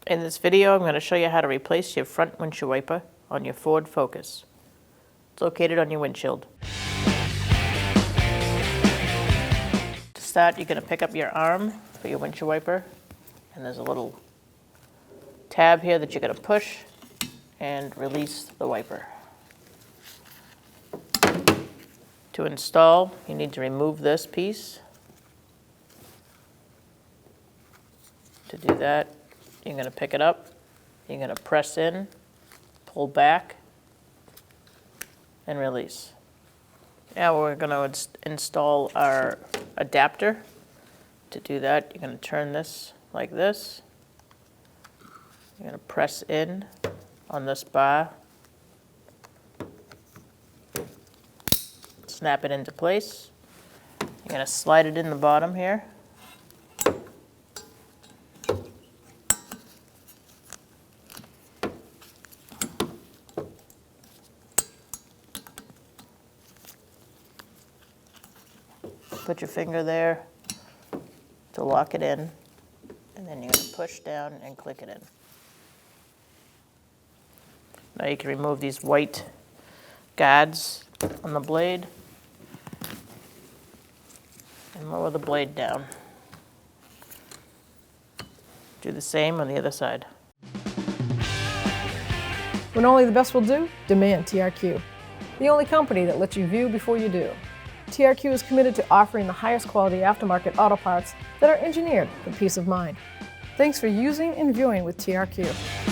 In this video, I'm going to show you how to replace your front windshield wiper on your Ford Focus. It's located on your windshield. To start, you're going to pick up your arm for your windshield wiper, and there's a little tab here that you're going to push and release the wiper. To install, you need to remove this piece. To do that, you're going to pick it up, you're going to press in, pull back, and release. Now we're going to install our adapter. To do that, you're going to turn this like this. You're going to press in on this bar, snap it into place. You're going to slide it in the bottom here. Put your finger there to lock it in, and then you're going to push down and click it in. Now you can remove these white guards on the blade and lower the blade down. Do the same on the other side. When only the best will do, demand TRQ. The only company that lets you view before you do. TRQ is committed to offering the highest quality aftermarket auto parts that are engineered for peace of mind. Thanks for using and viewing with TRQ.